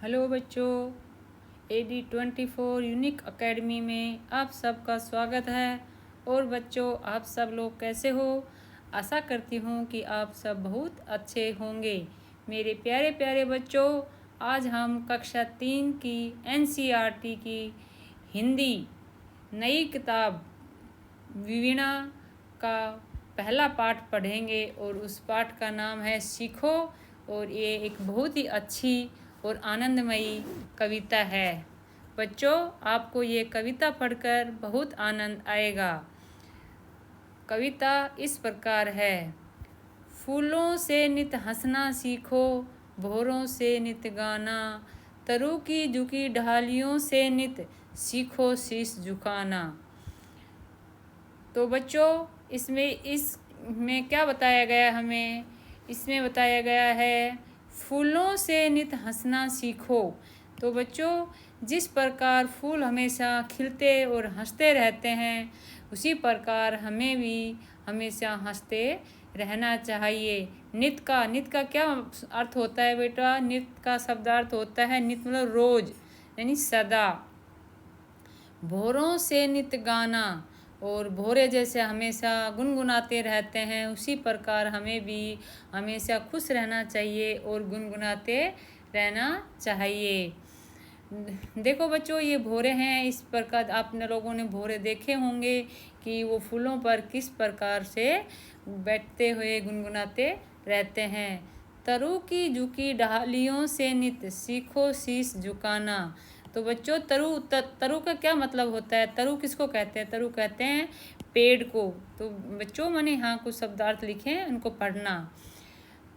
Hello बच्चों, AD24 unique academy में आप सबका स्वागत है। और बच्चों, आप सब लोग कैसे हो? आशा करती हूँ कि आप सब बहुत अच्छे होंगे। मेरे प्यारे प्यारे बच्चों, आज हम कक्षा 3 की NCERT की हिंदी नई किताब विवीणा का पहला पाठ पढ़ेंगे और उस पाठ का नाम है सीखो। और ये एक बहुत ही अच्छी और आनंदमयी कविता है। बच्चों, आपको ये कविता पढ़कर बहुत आनंद आएगा। कविता इस प्रकार है। फूलों से नित हंसना सीखो, भौरों से नित गाना, तरु की झुकी ढालियों से नित सीखो शीश झुकाना। तो बच्चों, इसमें क्या बताया गया हमें? इसमें बताया गया है फूलों से नित हंसना सीखो। तो बच्चों, जिस प्रकार फूल हमेशा खिलते और हंसते रहते हैं, उसी प्रकार हमें भी हमेशा हंसते रहना चाहिए। नित का क्या अर्थ होता है बेटा? नित का शब्दार्थ होता है, नित मतलब रोज, यानी सदा। भौरों से नित गाना, और भौरे जैसे हमेशा गुनगुनाते रहते हैं, उसी प्रकार हमें भी हमेशा खुश रहना चाहिए और गुनगुनाते रहना चाहिए। देखो बच्चों, ये भौरे हैं। इस प्रकार आपने लोगों ने भौरे देखे होंगे कि वो फूलों पर किस प्रकार से बैठते हुए गुनगुनाते रहते हैं। तरु की झुकी डालियों से नित सीखो शीश झुकाना। तो बच्चों, तरु का क्या मतलब होता है? तरु किसको कहते हैं? तरु कहते हैं पेड़ को। तो बच्चों, मैंने यहाँ कुछ शब्दार्थ लिखे हैं, उनको पढ़ना।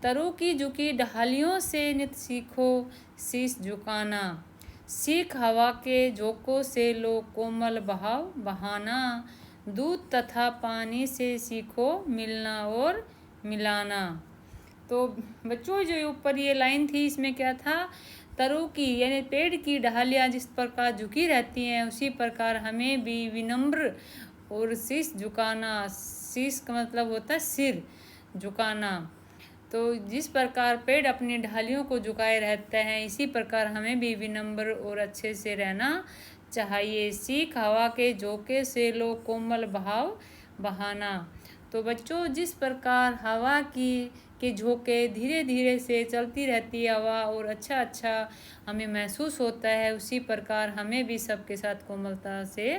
तरु की झुकी ढालियों से नित सीखो शीश झुकाना, सीख हवा के झोंकों से लो कोमल बहाव बहाना, दूध तथा पानी से सीखो मिलना और मिलाना। तो बच्चों, जो ऊपर ये लाइन थी, इसमें क्या था? तरु की यानी पेड़ की डालियाँ जिस प्रकार झुकी रहती हैं, उसी प्रकार हमें भी विनम्र और शीश झुकाना। शीश का मतलब होता है सिर झुकाना। तो जिस प्रकार पेड़ अपनी ढालियों को झुकाए रहते हैं, इसी प्रकार हमें भी विनम्र और अच्छे से रहना चाहिए। सीख हवा के झोंके से लो कोमल बहाव बहाना। तो बच्चों, जिस प्रकार हवा के झोंके धीरे धीरे से चलती रहती है हवा, और अच्छा हमें महसूस होता है, उसी प्रकार हमें भी सबके साथ कोमलता से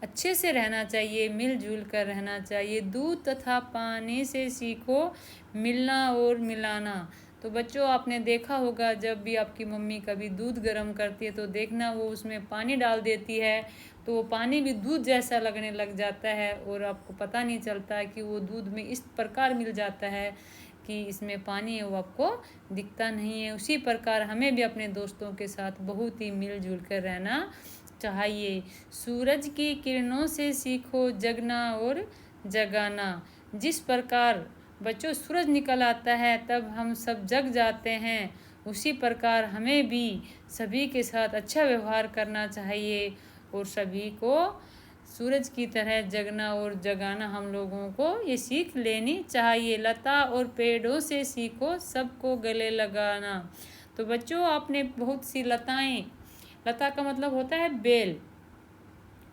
अच्छे से रहना चाहिए, मिलजुल कर रहना चाहिए। दूध तथा पानी से सीखो मिलना और मिलाना। तो बच्चों, आपने देखा होगा जब भी आपकी मम्मी कभी दूध गर्म करती है, तो देखना वो उसमें पानी डाल देती है, तो वो पानी भी दूध जैसा लगने लग जाता है, और आपको पता नहीं चलता कि वो दूध में इस प्रकार मिल जाता है कि इसमें पानी है, वो आपको दिखता नहीं है। उसी प्रकार हमें भी अपने दोस्तों के साथ बहुत ही मिलजुल कर रहना चाहिए। सूरज की किरणों से सीखो जगना और जगाना। जिस प्रकार बच्चों सूरज निकल आता है, तब हम सब जग जाते हैं, उसी प्रकार हमें भी सभी के साथ अच्छा व्यवहार करना चाहिए और सभी को सूरज की तरह जगना और जगाना हम लोगों को ये सीख लेनी चाहिए। लता और पेड़ों से सीखो सबको गले लगाना। तो बच्चों, आपने बहुत सी लताएं, लता का मतलब होता है बेल,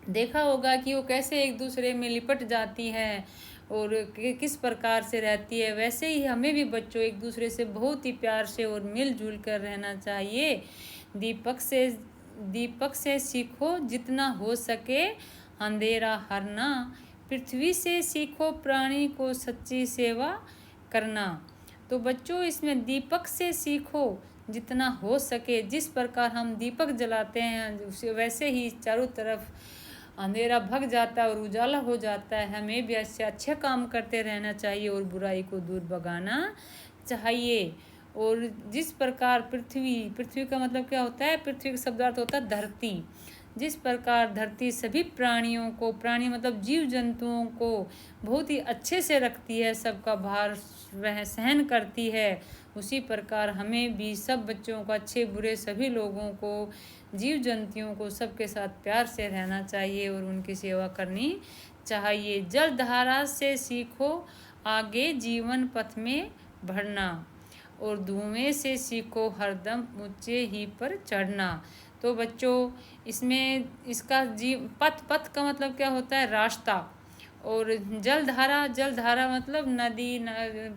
देखा होगा कि वो कैसे एक दूसरे में लिपट जाती हैं और किस प्रकार से रहती है। वैसे ही हमें भी बच्चों एक दूसरे से बहुत ही प्यार से और मिलजुल कर रहना चाहिए। दीपक से सीखो जितना हो सके अंधेरा हरना, पृथ्वी से सीखो प्राणी को सच्ची सेवा करना। तो बच्चों, इसमें दीपक से सीखो जितना हो सके, जिस प्रकार हम दीपक जलाते हैं वैसे ही चारों तरफ अंधेरा भग जाता है और उजाला हो जाता है। हमें भी ऐसे अच्छे काम करते रहना चाहिए और बुराई को दूर भगाना चाहिए। और जिस प्रकार पृथ्वी का मतलब क्या होता है? पृथ्वी का शब्दार्थ होता है धरती। जिस प्रकार धरती सभी प्राणियों को, प्राणी मतलब जीव जंतुओं को बहुत ही अच्छे से रखती है, सबका भार वह सहन करती है, उसी प्रकार हमें भी सब बच्चों को, अच्छे बुरे सभी लोगों को, जीव जंतुओं को सबके साथ प्यार से रहना चाहिए और उनकी सेवा करनी चाहिए। जल धारा से सीखो आगे जीवन पथ में बढ़ना। और धुएं से सीखो हरदम ऊंचे ही पर चढ़ना। तो बच्चों इसमें इसका पथ पथ का मतलब क्या होता है? रास्ता। और जलधारा, जलधारा मतलब नदी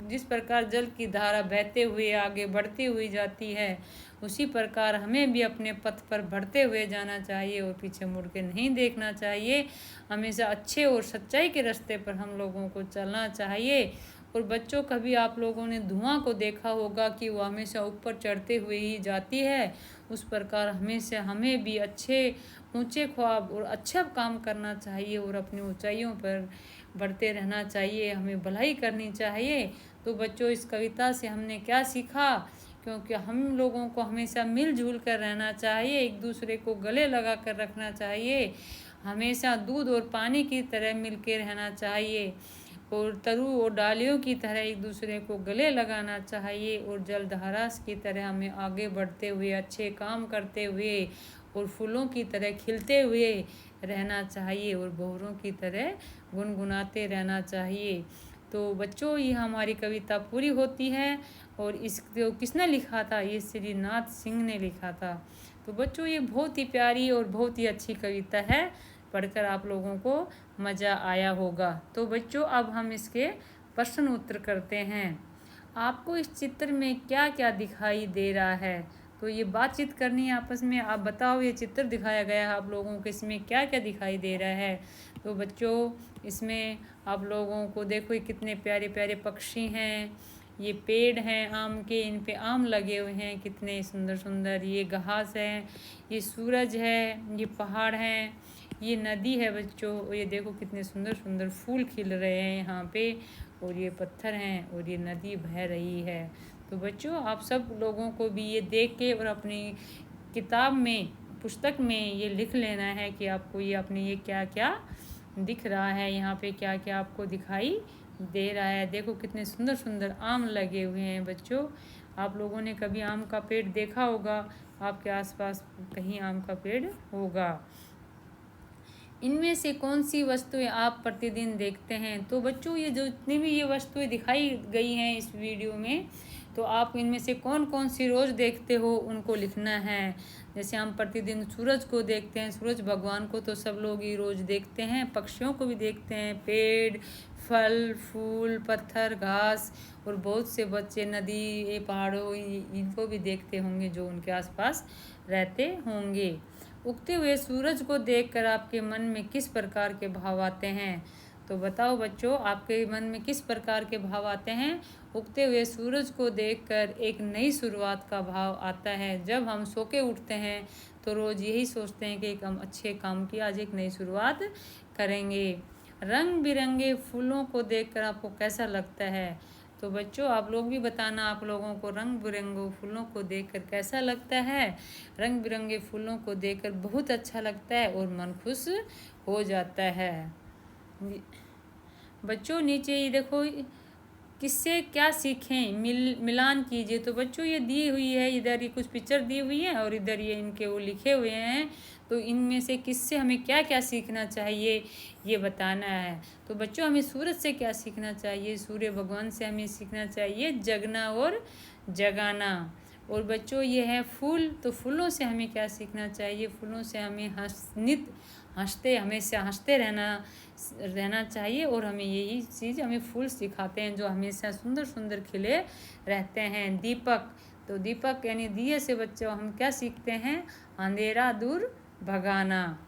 जिस प्रकार जल की धारा बहते हुए आगे बढ़ती हुई जाती है, उसी प्रकार हमें भी अपने पथ पर बढ़ते हुए जाना चाहिए और पीछे मुड़ के नहीं देखना चाहिए। हमेशा अच्छे और सच्चाई के रास्ते पर हम लोगों को चलना चाहिए। और बच्चों, कभी आप लोगों ने धुआं को देखा होगा कि वो हमेशा ऊपर चढ़ते हुए ही जाती है। उस प्रकार हमेशा हमें भी अच्छे ऊंचे ख्वाब और अच्छा काम करना चाहिए और अपनी ऊंचाइयों पर बढ़ते रहना चाहिए, हमें भलाई करनी चाहिए। तो बच्चों, इस कविता से हमने क्या सीखा? क्योंकि हम लोगों को हमेशा मिलजुल कर रहना चाहिए, एक दूसरे को गले लगा कर रखना चाहिए, हमेशा दूध और पानी की तरह मिल के रहना चाहिए और तरु और डालियों की तरह एक दूसरे को गले लगाना चाहिए और जलधारा की तरह हमें आगे बढ़ते हुए अच्छे काम करते हुए और फूलों की तरह खिलते हुए रहना चाहिए और भंवरों की तरह गुनगुनाते रहना चाहिए। तो बच्चों, ये हमारी कविता पूरी होती है और इसको किसने लिखा था? ये श्री नाथ सिंह ने लिखा था। तो बच्चों, ये बहुत ही प्यारी और बहुत ही अच्छी कविता है, पढ़कर आप लोगों को मज़ा आया होगा। तो बच्चों, अब हम इसके प्रश्न उत्तर करते हैं। आपको इस चित्र में क्या क्या दिखाई दे रहा है? तो ये बातचीत करनी है आपस में। आप बताओ, ये चित्र दिखाया गया है आप लोगों को, इसमें क्या क्या दिखाई दे रहा है? तो बच्चों, इसमें आप लोगों को देखो, ये कितने प्यारे प्यारे पक्षी हैं, ये पेड़ हैं आम के, इन पे आम लगे हुए हैं, कितने सुंदर सुंदर। ये घास है, ये सूरज है, ये पहाड़ हैं, ये नदी है बच्चों, और ये देखो कितने सुंदर सुंदर फूल खिल रहे हैं यहाँ पे, और ये पत्थर हैं और ये नदी बह रही है। तो बच्चों, आप सब लोगों को भी ये देख के और अपनी किताब में, पुस्तक में ये लिख लेना है कि आपको ये अपने ये क्या क्या दिख रहा है, यहाँ पे क्या क्या आपको दिखाई दे रहा है। देखो कितने सुंदर सुंदर आम लगे हुए हैं बच्चों। आप लोगों ने कभी आम का पेड़ देखा होगा, आपके आसपास कहीं आम का पेड़ होगा। इनमें से कौन सी वस्तुएं आप प्रतिदिन देखते हैं? तो बच्चों, ये जो जितनी भी ये वस्तुएं दिखाई गई हैं इस वीडियो में, तो आप इनमें से कौन कौन सी रोज़ देखते हो उनको लिखना है। जैसे हम प्रतिदिन सूरज को देखते हैं, सूरज भगवान को तो सब लोग ही रोज़ देखते हैं, पक्षियों को भी देखते हैं, पेड़, फल, फूल, पत्थर, घास, और बहुत से बच्चे नदी, ये पहाड़ों, इनको भी देखते होंगे जो उनके आसपास रहते होंगे। उगते हुए सूरज को देखकर आपके मन में किस प्रकार के भाव आते हैं? तो बताओ बच्चों, आपके मन में किस प्रकार के भाव आते हैं? उगते हुए सूरज को देखकर एक नई शुरुआत का भाव आता है। जब हम सो के उठते हैं तो रोज़ यही सोचते हैं कि एक हम अच्छे काम की आज एक नई शुरुआत करेंगे। रंग बिरंगे फूलों को देखकर आपको कैसा लगता है? तो बच्चों, आप लोग भी बताना, आप लोगों को रंग बिरंगे फूलों को देखकर कैसा लगता है? रंग बिरंगे फूलों को देखकर बहुत अच्छा लगता है और मन खुश हो जाता है। बच्चों, नीचे ये देखो, किससे क्या सीखें, मिलान कीजिए। तो बच्चों, ये दी हुई है, इधर ये कुछ पिक्चर दी हुई है और इधर ये इनके वो लिखे हुए हैं। तो इनमें से किससे हमें क्या क्या सीखना चाहिए, ये बताना है। तो बच्चों, हमें सूरज से क्या सीखना चाहिए? सूर्य भगवान से हमें सीखना चाहिए जगना और जगाना। और बच्चों, ये है फूल, तो फूलों से हमें क्या सीखना चाहिए? फूलों से हमें हमेशा हंसते रहना चाहिए, और हमें यही चीज़ हमें फूल सिखाते हैं जो हमेशा सुंदर सुंदर खिले रहते हैं। दीपक, तो दीपक यानी दिए से बच्चों हम क्या सीखते हैं? अंधेरा दूर भगाना।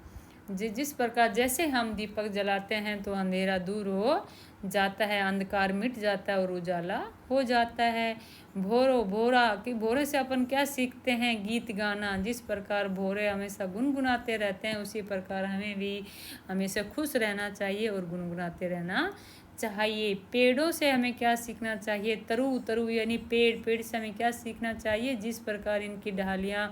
जिस प्रकार जैसे हम दीपक जलाते हैं तो अंधेरा दूर हो जाता है, अंधकार मिट जाता है और उजाला हो जाता है। भोरा, कि भोरे से अपन क्या सीखते हैं? गीत गाना। जिस प्रकार भोरे हमेशा गुनगुनाते रहते हैं, उसी प्रकार हमें भी हमेशा खुश रहना चाहिए और गुनगुनाते रहना चाहिए। पेड़ों से हमें क्या सीखना चाहिए? तरु यानी पेड़ से हमें क्या सीखना चाहिए? जिस प्रकार इनकी डालियाँ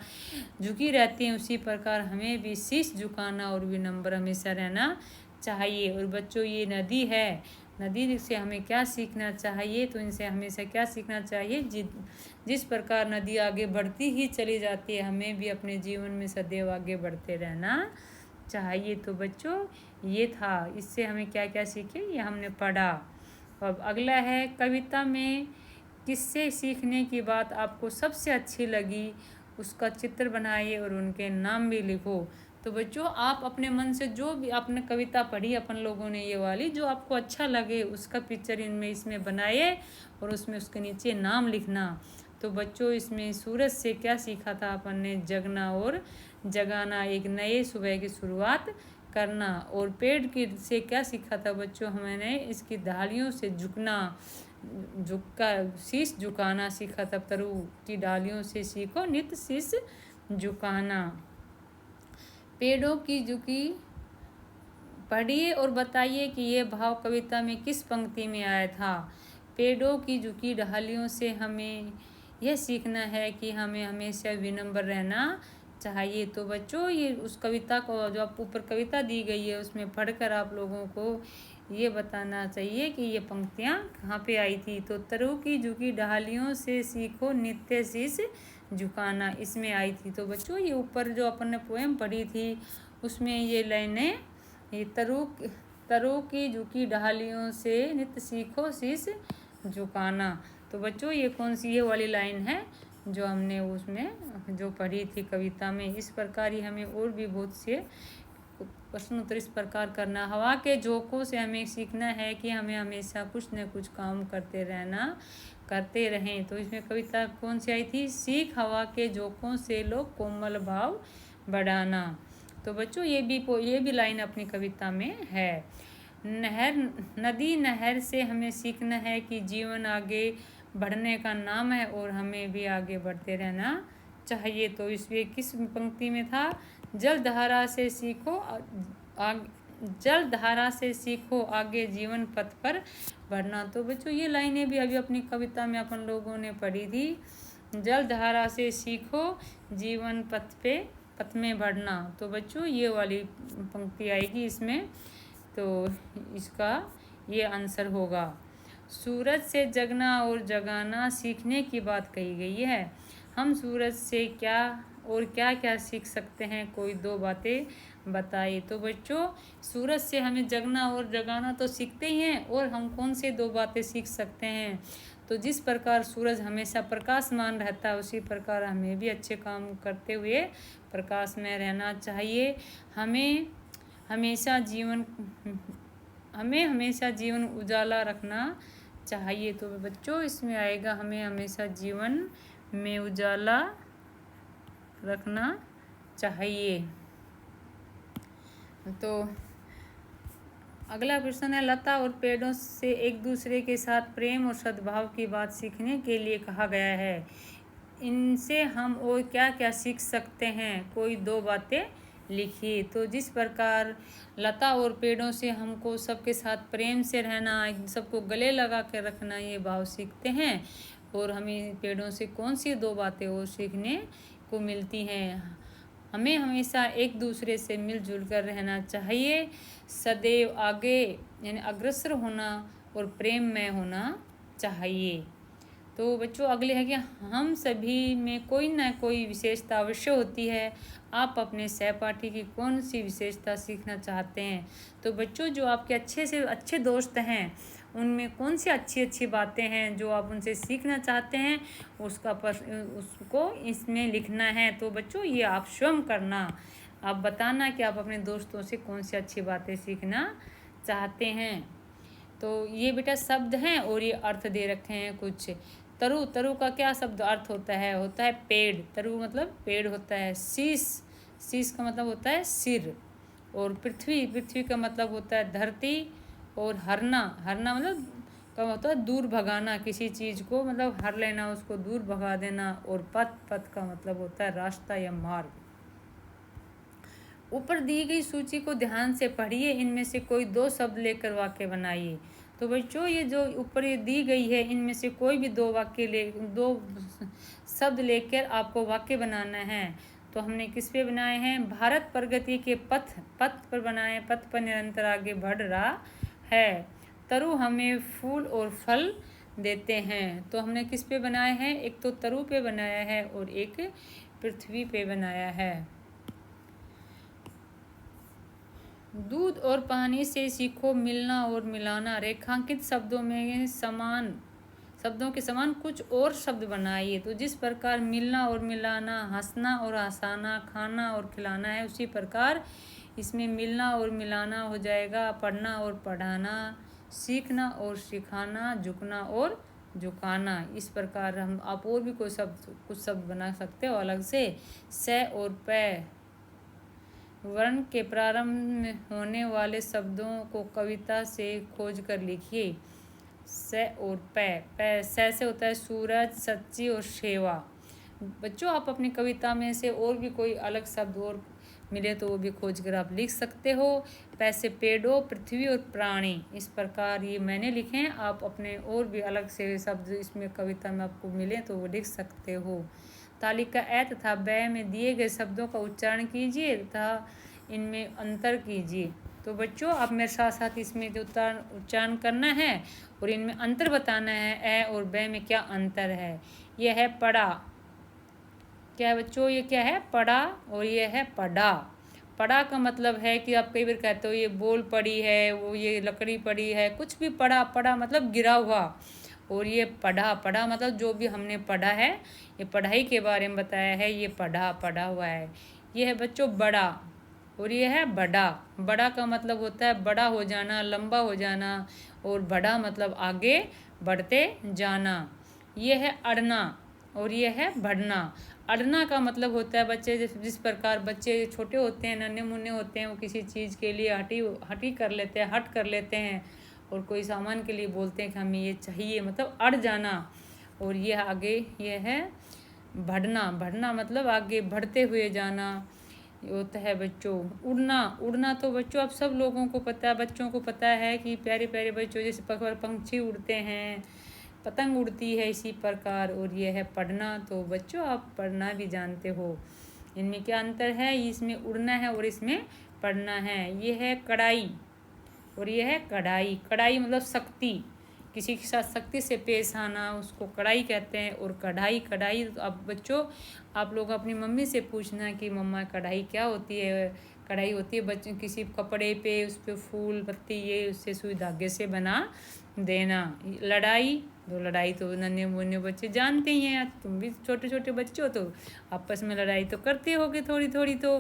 झुकी रहती हैं, उसी प्रकार हमें भी शीश झुकाना और विनम्र हमेशा रहना चाहिए। और बच्चों, ये नदी है, नदी से हमें क्या सीखना चाहिए? तो इनसे हमेशा क्या सीखना चाहिए? जिस प्रकार नदी आगे बढ़ती ही चली जाती है, हमें भी अपने जीवन में सदैव आगे बढ़ते रहना चाहिए। तो बच्चों, ये था, इससे हमें क्या क्या सीखे ये हमने पढ़ा। अब अगला है, कविता में किससे सीखने की बात आपको सबसे अच्छी लगी उसका चित्र बनाइए और उनके नाम भी लिखो। तो बच्चों आप अपने मन से जो भी आपने कविता पढ़ी अपन लोगों ने ये वाली, जो आपको अच्छा लगे उसका पिक्चर इसमें बनाइए और उसमें उसके नीचे नाम लिखना। तो बच्चों इसमें सूरज से क्या सीखा था अपन ने? जगना और जगाना, एक नए सुबह की शुरुआत करना। और पेड़ की से क्या सीखा था बच्चों? हमने इसकी डालियों से झुकना, झुका शीश झुकाना सीखा था। तरु की डालियों से सीखो नित्य शीश झुकाना। पेड़ों की झुकी पढ़िए और बताइए कि ये भाव कविता में किस पंक्ति में आया था। पेड़ों की झुकी डालियों से हमें यह सीखना है कि हमें हमेशा विनम्र रहना चाहिए। तो बच्चों ये उस कविता को, जो आप ऊपर कविता दी गई है, उसमें पढ़कर आप लोगों को ये बताना चाहिए कि ये पंक्तियाँ कहाँ पे आई थी। तो तरु की झुकी डालियों से सीखो नित्य शीश झुकाना, इसमें आई थी। तो बच्चों ये ऊपर जो अपन ने पोएम पढ़ी थी उसमें ये लाइनें, ये तरु की झुकी डालियों से नित्य सीखो शीश झुकाना। तो बच्चों ये कौन सी ये वाली लाइन है जो हमने उसमें जो पढ़ी थी कविता में। इस प्रकार ही हमें और भी बहुत से प्रश्न उत्तर इस प्रकार करना। हवा के झोंकों से हमें सीखना है कि हमें हमेशा कुछ न कुछ काम करते रहें। तो इसमें कविता कौन सी आई थी? सीख हवा के झोंकों से लो कोमल भाव बढ़ाना। तो बच्चों ये भी लाइन अपनी कविता में है। नदी नहर से हमें सीखना है कि जीवन आगे बढ़ने का नाम है और हमें भी आगे बढ़ते रहना चाहिए। तो इसमें किस पंक्ति में था? जलधारा से सीखो आगे जीवन पथ पर बढ़ना। तो बच्चों ये लाइनें भी अभी अपनी कविता में अपन लोगों ने पढ़ी थी। जलधारा से सीखो जीवन पथ में बढ़ना। तो बच्चों ये वाली पंक्ति आएगी इसमें, तो इसका ये आंसर होगा। सूरज से जगना और जगाना सीखने की बात कही गई है। हम सूरज से क्या क्या सीख सकते हैं? कोई दो बातें बताइए। तो बच्चों सूरज से हमें जगना और जगाना तो सीखते ही हैं, और हम कौन से दो बातें सीख सकते हैं? तो जिस प्रकार सूरज हमेशा प्रकाशमान रहता है उसी प्रकार हमें भी अच्छे काम करते हुए प्रकाश में रहना चाहिए। हमें हमेशा जीवन उजाला रखना चाहिए। तो बच्चों इसमें आएगा हमें हमेशा जीवन में उजाला रखना चाहिए। तो अगला प्रश्न है, लता और पेड़ों से एक दूसरे के साथ प्रेम और सद्भाव की बात सीखने के लिए कहा गया है। इनसे हम और क्या क्या सीख सकते हैं? कोई दो बातें लिखिए। तो जिस प्रकार लता और पेड़ों से हमको सबके साथ प्रेम से रहना, सबको गले लगा के रखना, ये भाव सीखते हैं। और हमें पेड़ों से कौन सी दो बातें और सीखने को मिलती हैं? हमें हमेशा एक दूसरे से मिलजुल कर रहना चाहिए, सदैव आगे यानी अग्रसर होना और प्रेम में होना चाहिए। तो बच्चों अगले है कि हम सभी में कोई ना कोई विशेषता अवश्य होती है। आप अपने सहपाठी की कौन सी विशेषता सीखना चाहते हैं? तो बच्चों जो आपके अच्छे से अच्छे दोस्त हैं उनमें कौन सी अच्छी बातें हैं जो आप उनसे सीखना चाहते हैं, उसको इसमें लिखना है। तो बच्चों ये आप स्वयं करना, आप बताना कि आप अपने दोस्तों से कौन सी अच्छी बातें सीखना चाहते हैं। तो ये बेटा शब्द हैं और ये अर्थ दे रखे हैं कुछ। तरु का क्या शब्द अर्थ होता है पेड़। तरु मतलब पेड़ होता है। शीश का मतलब होता है सिर। और पृथ्वी का मतलब होता है धरती। और हरना मतलब का होता है दूर भगाना किसी चीज़ को, मतलब हर लेना, उसको दूर भगा देना। और पथ का मतलब होता है रास्ता या मार्ग। ऊपर दी गई सूची को ध्यान से पढ़िए, इनमें से कोई दो शब्द लेकर वाक्य बनाइए। तो बच्चों ये जो ऊपर ये दी गई है इनमें से कोई भी दो शब्द लेकर आपको वाक्य बनाना है। तो हमने किस पे बनाए हैं? भारत प्रगति के पथ पर बनाए, पथ पर निरंतर आगे बढ़ रहा है। तरु हमें फूल और फल देते हैं। तो हमने किस पे बनाए हैं? एक तो तरु पे बनाया है और एक पृथ्वी पे बनाया है। दूध और पानी से सीखो मिलना और मिलाना। रेखांकित शब्दों में शब्दों के समान कुछ और शब्द बनाइए। तो जिस प्रकार मिलना और मिलाना, हंसना और हंसाना, खाना और खिलाना है, उसी प्रकार इसमें मिलना और मिलाना हो जाएगा पढ़ना और पढ़ाना, सीखना और सिखाना, झुकना और झुकाना। इस प्रकार हम आप और भी कुछ शब्द बना सकते हो अलग से। से और पे वर्ण के प्रारंभ में होने वाले शब्दों को कविता से खोज कर लिखिए। से और पे से होता है सूरज, सच्ची और सेवा। बच्चों आप अपनी कविता में से और भी कोई अलग शब्द और मिले तो वो भी खोज कर आप लिख सकते हो। पैसे, पेड़ों, पृथ्वी और प्राणी, इस प्रकार ये मैंने लिखे हैं। आप अपने और भी अलग से शब्द इसमें कविता में आपको मिले तो वो लिख सकते हो। तालिका ए तथा बै में दिए गए शब्दों का उच्चारण कीजिए तथा इनमें अंतर कीजिए। तो बच्चों आप मेरे साथ साथ इसमें जो उच्चारण करना है और इनमें अंतर बताना है। ए और बै में क्या अंतर है। यह है पढ़ा, क्या है बच्चों, ये क्या है, पढ़ा, और ये है पढ़ा। पढ़ा का मतलब है कि आप कई बार कहते हो ये बोल पड़ी है, वो ये लकड़ी पड़ी है, कुछ भी पढ़ा, पढ़ा मतलब गिरा हुआ। और ये पढ़ा, पढ़ा मतलब जो भी हमने पढ़ा है, ये पढ़ाई के बारे में बताया है, ये पढ़ा, पढ़ा हुआ है। ये है बच्चों बड़ा, और ये है बड़ा। बड़ा का मतलब होता है बड़ा हो जाना, लंबा हो जाना, और बड़ा मतलब आगे बढ़ते जाना। ये है अड़ना, और ये है बढ़ना। अड़ना का मतलब होता है बच्चे जिस प्रकार बच्चे छोटे होते हैं, नन्हे मुन्ने होते हैं, वो किसी चीज़ के लिए हटी कर लेते हैं, हट कर लेते हैं, और कोई सामान के लिए बोलते हैं कि हमें ये चाहिए, मतलब अड़ जाना। और ये आगे ये है बढ़ना, बढ़ना मतलब आगे बढ़ते हुए जाना होता है बच्चों। उड़ना, उड़ना तो बच्चों आप सब लोगों को पता है, बच्चों को पता है कि प्यारे प्यारे बच्चों जैसे पंछी उड़ते हैं, पतंग उड़ती है, इसी प्रकार। और ये है पढ़ना, तो बच्चों आप पढ़ना भी जानते हो। इनमें क्या अंतर है, इसमें उड़ना है और इसमें पढ़ना है। ये है कढ़ाई, और ये है कढ़ाई। कढ़ाई मतलब शक्ति, किसी के साथ शक्ति से पेश आना, उसको कढ़ाई कहते हैं। और कढ़ाई, कढ़ाई तो अब बच्चों आप लोग अपनी मम्मी से पूछना कि मम्मा कढ़ाई क्या होती है। कढ़ाई होती है बच्चों किसी कपड़े पे, उस पर फूल पत्ती ये उससे सुई धागे से बना देना। लड़ाई, तो लड़ाई तो नन्हे मुन्ने बच्चे जानते ही हैं, तुम भी छोटे छोटे बच्चे हो तो आपस में लड़ाई तो करते होगे थोड़ी थोड़ी तो।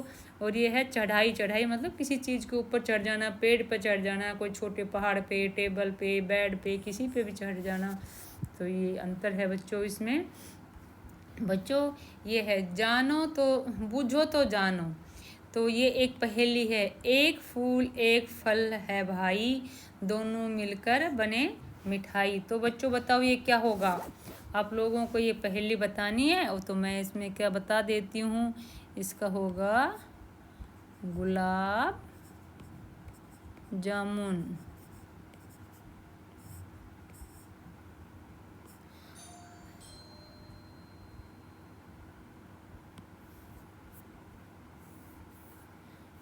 और ये है चढ़ाई, चढ़ाई मतलब किसी चीज़ के ऊपर चढ़ जाना, पेड़ पर चढ़ जाना, कोई छोटे पहाड़ पे, टेबल पे, बेड पे, किसी पे भी चढ़ जाना। तो ये अंतर है बच्चों इसमें। बच्चों ये है जानो तो बूझो तो जानो, तो ये एक पहेली है। एक फूल एक फल है भाई, दोनों मिलकर बने मिठाई। तो बच्चों बताओ ये क्या होगा। आप लोगों को ये पहेली बतानी है, और तो मैं इसमें क्या बता देती हूँ। इसका होगा गुलाब जामुन।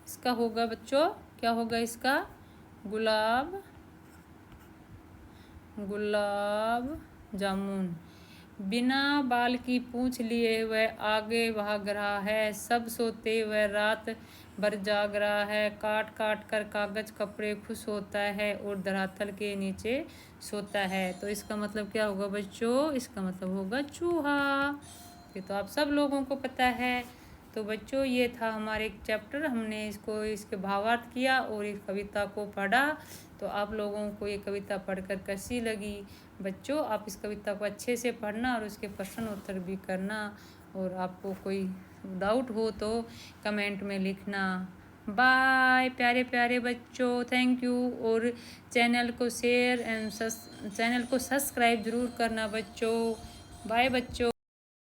इसका होगा बच्चों, क्या होगा इसका, गुलाब जामुन। बिना बाल की पूंछ लिए वह आगे भाग रहा है, सब सोते वह रात भर जाग रहा है, काट काट कर कागज कपड़े खुश होता है और धरातल के नीचे सोता है। तो इसका मतलब क्या होगा बच्चों, इसका मतलब होगा चूहा। ये तो आप सब लोगों को पता है। तो बच्चों ये था हमारे एक चैप्टर, हमने इसके भावार्थ किया और इस कविता को पढ़ा। तो आप लोगों को ये कविता पढ़कर कैसी लगी बच्चों, आप इस कविता को अच्छे से पढ़ना और उसके प्रश्न उत्तर भी करना। और आपको कोई डाउट हो तो कमेंट में लिखना। बाय प्यारे प्यारे बच्चों, थैंक यू। और चैनल को शेयर एंड चैनल को सब्सक्राइब ज़रूर करना बच्चों। बाय बच्चों।